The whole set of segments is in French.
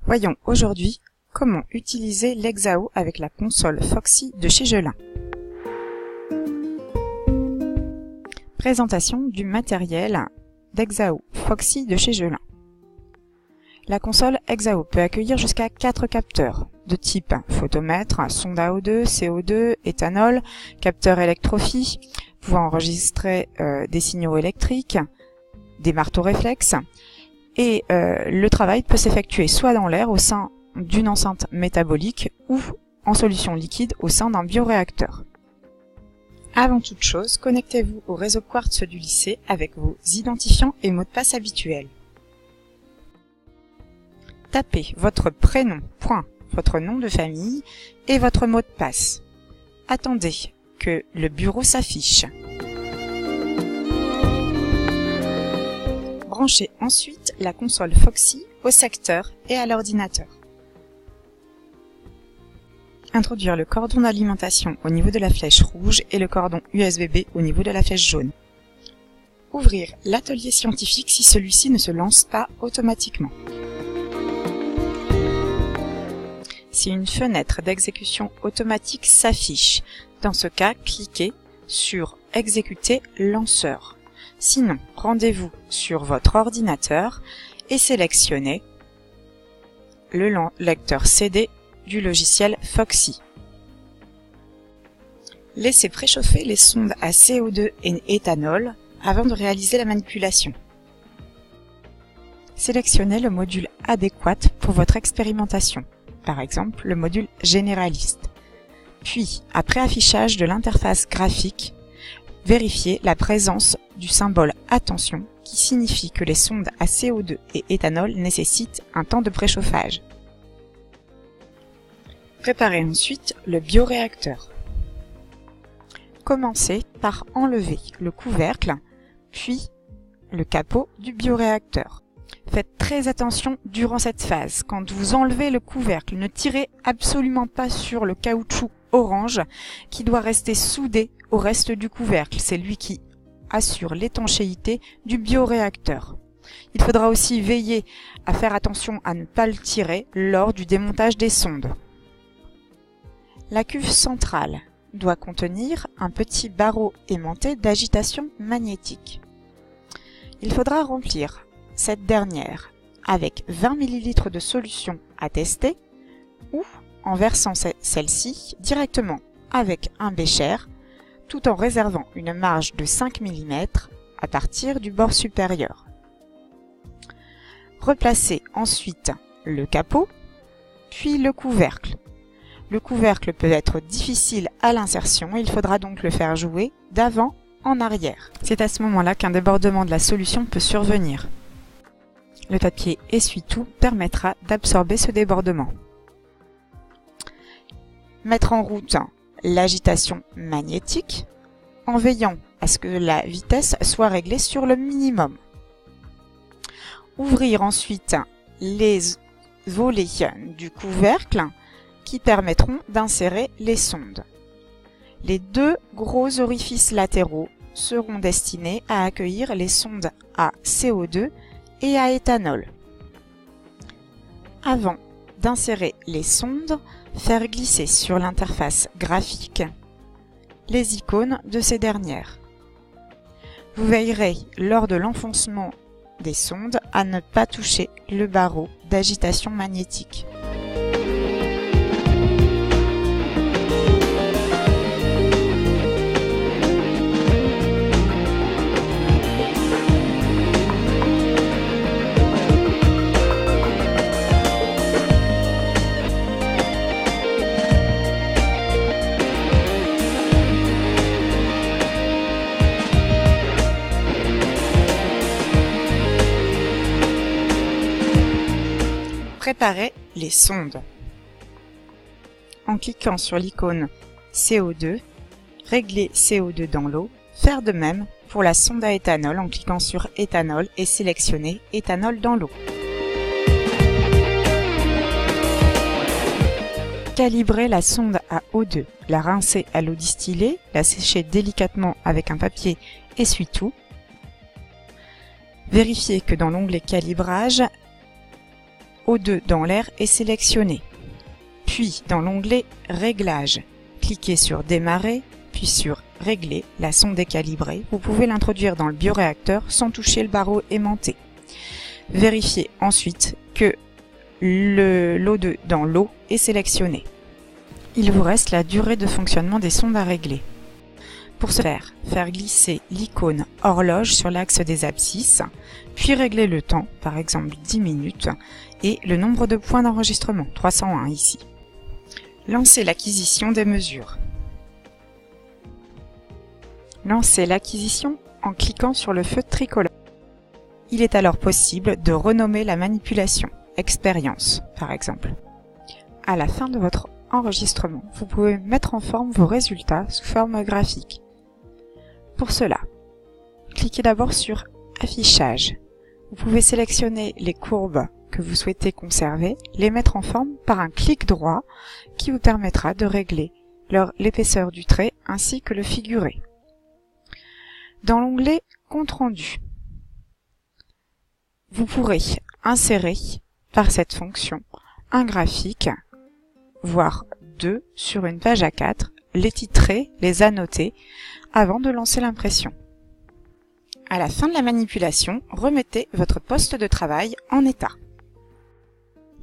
Voyons aujourd'hui comment utiliser l'Exao avec la console Foxy de chez Gelin. Présentation du matériel d'Exao Foxy de chez Gelin. La console Exao peut accueillir jusqu'à 4 capteurs de type photomètre, sonde à O2, CO2, éthanol, capteur électrophies, pouvant enregistrer des signaux électriques, des marteaux réflexes, et le travail peut s'effectuer soit dans l'air au sein d'une enceinte métabolique ou en solution liquide au sein d'un bioréacteur. Avant toute chose, connectez-vous au réseau Quartz du lycée avec vos identifiants et mots de passe habituels. Tapez votre prénom, votre nom de famille et votre mot de passe. Attendez que le bureau s'affiche. Branchez ensuite la console Foxy au secteur et à l'ordinateur. Introduire le cordon d'alimentation au niveau de la flèche rouge et le cordon USB-B au niveau de la flèche jaune. Ouvrir l'atelier scientifique si celui-ci ne se lance pas automatiquement. Si une fenêtre d'exécution automatique s'affiche, dans ce cas, cliquez sur « Exécuter lanceur ». Sinon, rendez-vous sur votre ordinateur et sélectionnez le lecteur CD du logiciel Foxy. Laissez préchauffer les sondes à CO2 et éthanol avant de réaliser la manipulation. Sélectionnez le module adéquat pour votre expérimentation, par exemple le module généraliste. Puis, après affichage de l'interface graphique, vérifiez la présence du symbole Attention qui signifie que les sondes à CO2 et éthanol nécessitent un temps de préchauffage. Préparez ensuite le bioréacteur. Commencez par enlever le couvercle, puis le capot du bioréacteur. Faites très attention durant cette phase. Quand vous enlevez le couvercle, ne tirez absolument pas sur le caoutchouc orange qui doit rester soudé au reste du couvercle. C'est lui qui assure l'étanchéité du bioréacteur. Il faudra aussi veiller à faire attention à ne pas le tirer lors du démontage des sondes. La cuve centrale doit contenir un petit barreau aimanté d'agitation magnétique. Il faudra remplir cette dernière avec 20 ml de solution à tester ou en versant celle-ci directement avec un bécher tout en réservant une marge de 5 mm à partir du bord supérieur. Replacez ensuite le capot, puis le couvercle. Le couvercle peut être difficile à l'insertion, il faudra donc le faire jouer d'avant en arrière. C'est à ce moment-là qu'un débordement de la solution peut survenir. Le papier essuie-tout permettra d'absorber ce débordement. Mettre en route l'agitation magnétique en veillant à ce que la vitesse soit réglée sur le minimum. Ouvrir ensuite les volets du couvercle qui permettront d'insérer les sondes. Les deux gros orifices latéraux seront destinés à accueillir les sondes à CO2 et à éthanol. Avant d'insérer les sondes, faire glisser sur l'interface graphique les icônes de ces dernières. Vous veillerez lors de l'enfoncement des sondes à ne pas toucher le barreau d'agitation magnétique. Préparez les sondes. En cliquant sur l'icône CO2, réglez CO2 dans l'eau, faire de même pour la sonde à éthanol en cliquant sur éthanol et sélectionnez éthanol dans l'eau. Calibrez la sonde à O2, la rincer à l'eau distillée, la sécher délicatement avec un papier essuie-tout. Vérifiez que dans l'onglet calibrage, O2 dans l'air est sélectionné. Puis, dans l'onglet Réglages, cliquez sur Démarrer, puis sur Régler la sonde est calibrée. Vous pouvez l'introduire dans le bioréacteur sans toucher le barreau aimanté. Vérifiez ensuite que l'O2 dans l'eau est sélectionné. Il vous reste la durée de fonctionnement des sondes à régler. Pour ce faire, glisser l'icône horloge sur l'axe des abscisses, puis régler le temps, par exemple 10 minutes, et le nombre de points d'enregistrement, 301 ici. Lancez l'acquisition des mesures. Lancez l'acquisition en cliquant sur le feu tricolore. Il est alors possible de renommer la manipulation, expérience par exemple. À la fin de votre enregistrement, vous pouvez mettre en forme vos résultats sous forme graphique. Pour cela, cliquez d'abord sur Affichage. Vous pouvez sélectionner les courbes que vous souhaitez conserver, les mettre en forme par un clic droit qui vous permettra de régler l'épaisseur du trait ainsi que le figuré. Dans l'onglet Compte rendu, vous pourrez insérer par cette fonction un graphique, voire deux sur une page A4, les titrer, les annoter avant de lancer l'impression. À la fin de la manipulation, remettez votre poste de travail en état.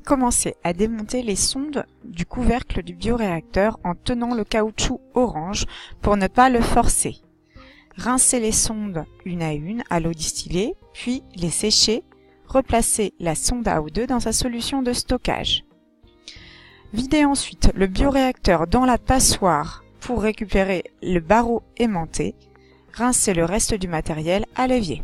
Commencez à démonter les sondes du couvercle du bioréacteur en tenant le caoutchouc orange pour ne pas le forcer. Rincez les sondes une à l'eau distillée, puis les sécher. Replacez la sonde à O2 dans sa solution de stockage. Videz ensuite le bioréacteur dans la passoire pour récupérer le barreau aimanté. Rincez le reste du matériel à l'évier.